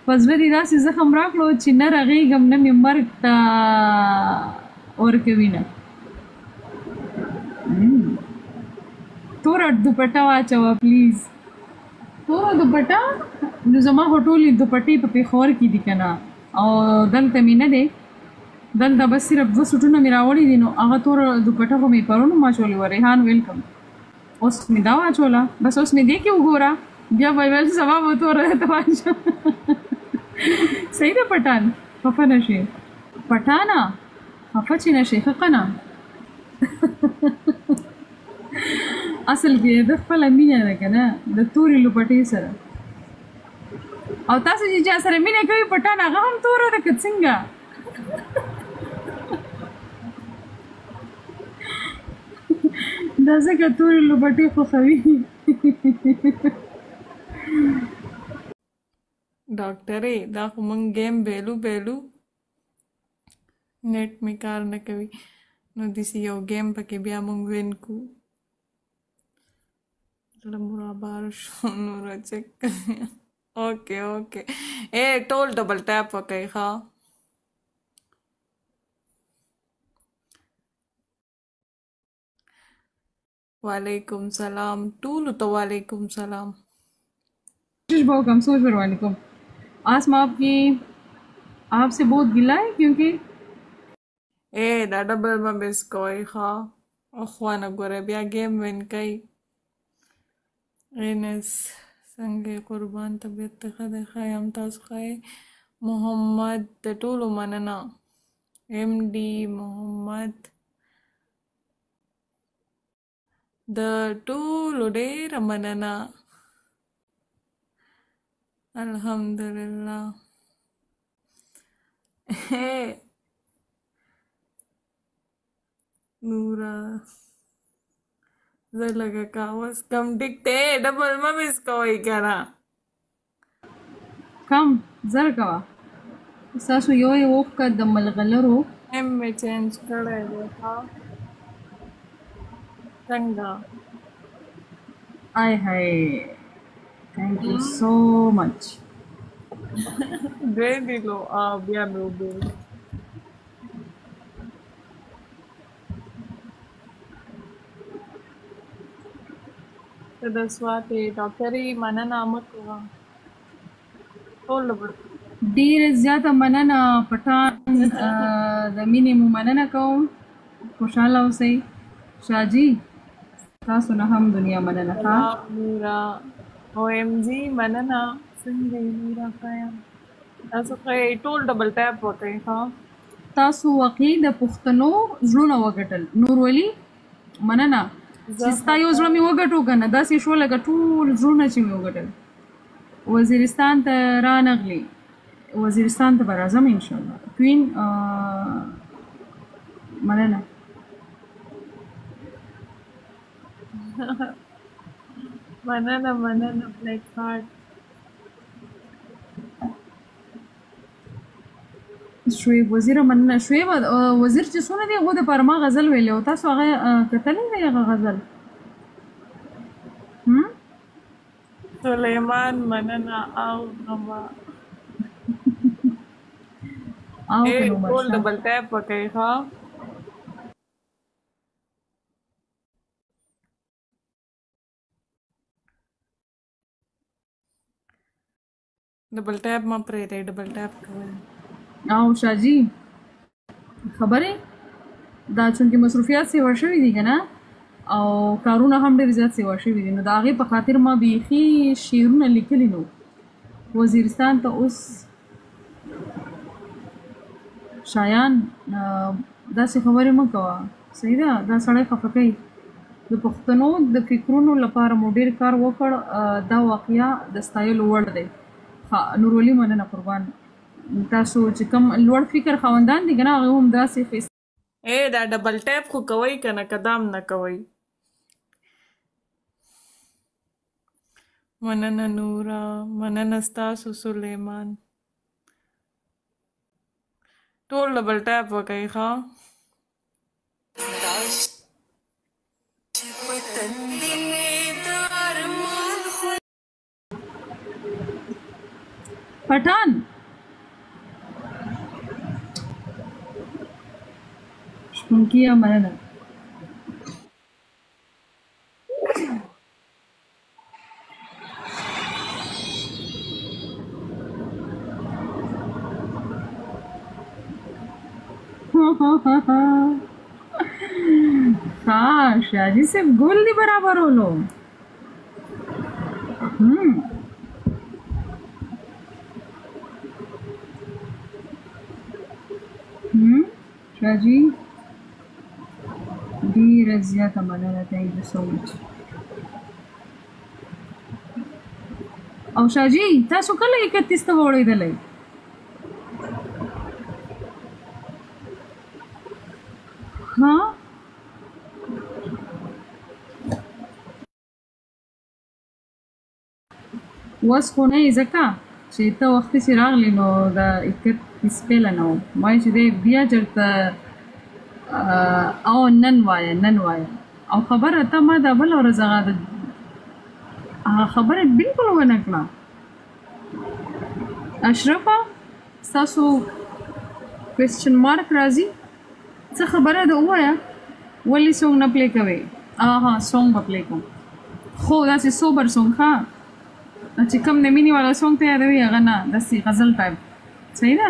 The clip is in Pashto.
په زړه دې داسې زخم راکړو چې نه رغېږم نه مې مرګ ته ورکوي نه. توره دوپټه واچوه پلیز. توره دوپټه نو زما خو ټولې دوپټې په پېښور کې دي که نه، او دلته مې نه دی، دلته بس صرف 2 سوټونه مې راوړي دي، نو هغه توره دوپټه خو مې پرون هم اچولې وه. ریحان ویلکم. اوس مې دا واچوله، بس اوس مې دې کې وګوره، بیا به ویل سبا به توره درته واچوم. صحیح ده پټان، خفه نه شي پټانه، خفه چې نه شي ښه کنه. اصل کې د خپله مینه ده که نه د تورې لوپټې سره، او تاسو چې چا سره مینه کوي پټان هغه هم توره ده که څنګه؟ دا ځکه تورې لوپټې خوښوي. ډاکټرې دا خو مونږ ګیم بیلو نیټ مې کار نه کوي، نو داسې یو ګیم پکې بیا مونږ وین کو. زړه مو رابار شو نوره چک کوي. اوکې اے ټول ډبل ټاپ وکئ ښه. وعلیکم سلام ټولو ته وعلیکم سلام. कोशिश बहुत कम सोच पर वालेकुम. आसमा आपसे बहुत गिला है क्योंकि اے دا ډبل ما مس کوئ ښه. اخوانه ګوره بیا ګیم وین کوي. اینس څنګه قربان طبیعت ته ښه دی. ښه یم تاسو ښه یې؟ محمد د ټولو مننه. ایم ډي محمد د ټولو ډېره مننه. الحمدلله. نورا زه لږه کاوس کم ټیک دی ډبل مه مس کوئ که نه. कम زر کوا ساسو یو اوښکه د ملغلرو ایم مې چینج کړی دی ښه. څنګه آی هاي thank you so much. دوی دیلو بیا مې وبیل. ته د سواتې ډاکټرې مننه مه کوه. ټول ډیره زیاته مننه پټان. د مینې مو مننه کوم. خوشحاله اوسئ. شاجي تاسو نه هم دنیا مننه. ښه نورا او ایم جي مننه. څنګه یې نورا ښه یم تاسو ښه یې؟ ټول ډبل ټاپ وکئ ښه. تاسو واقعي د پښتنو زړونه وګټل. نور ولي مننه چې ستا یو زړه مې وګټو که نه، داسې شو لکه ټول زړونه چې مې وګټل. وزیرستان ته رانغلې، وزیرستان ته به راځم انشاءالله. کوین مننه. مننه بلیک هارت. شعیب وزیر مننه. شعیب وزیر چې څونه دی هغو دپاره ما غزل ویلی او تاسو هغه کتلی دی هغه غزل؟ سلیمان مننه. او نما ټول ډبل ټاپ وکئ ښه. ډبل ټاپ مه پرېږدئ، ډبل ټاپ کوئ. او شاجي خبرې دا چونکې مصروفیات سیوا شوي دي که نه، او کارونه هم ډېر زیات سیوا شوي دي، نو د هغې په خاطر ما بیخي شعرونه لیکلي نو. وزیرستان ته اوس شایان داسې خبرې مه کوه، صحیح ده؟ دا سړی خفه کوي. د پښتنو د فکرونو لپاره مو ډېر کار وکړ، دا واقعه د ستایلو وړ دی. نورولي مننه قربان. تاسو چې کوم لوړ فکر خاوندان دي که نه هغه هم داسې اے دا ډبل ټاپ خو کوئ که نه، که دام نه کوئ. مننه نورا، مننه ستاسو سلیمان. ټول ډبل ټاپ وکئ ښه. پټان شپونکیه مننه. हाँ शाजी सिर्फ गोल नहीं बराबर हो लो. शाजी ډېره زیاته مننه. thank you so much. او شاجي تاسو کله 31 ته وړېدلی؟ ها وس خو نه یې ځکه چې ته وختي چې راغلی نو د 31 پیله نه وم. ما چې دی بیا چېرته او نن وایه او خبره ته ما دا بله ورځ هغه خبره بلکل ونه کړه. اشرفه ستاسو کوېسچن مارک راځي څه خبره ده ووایه ولې سونګ نه پلی کوئ؟ ها سونګ به پلی کوم خو داسې سوبر سونګ ښه چې کوم د مینې والا سونګ ته یادوي هغه نه داسې غزل ټایپ صحیح ده.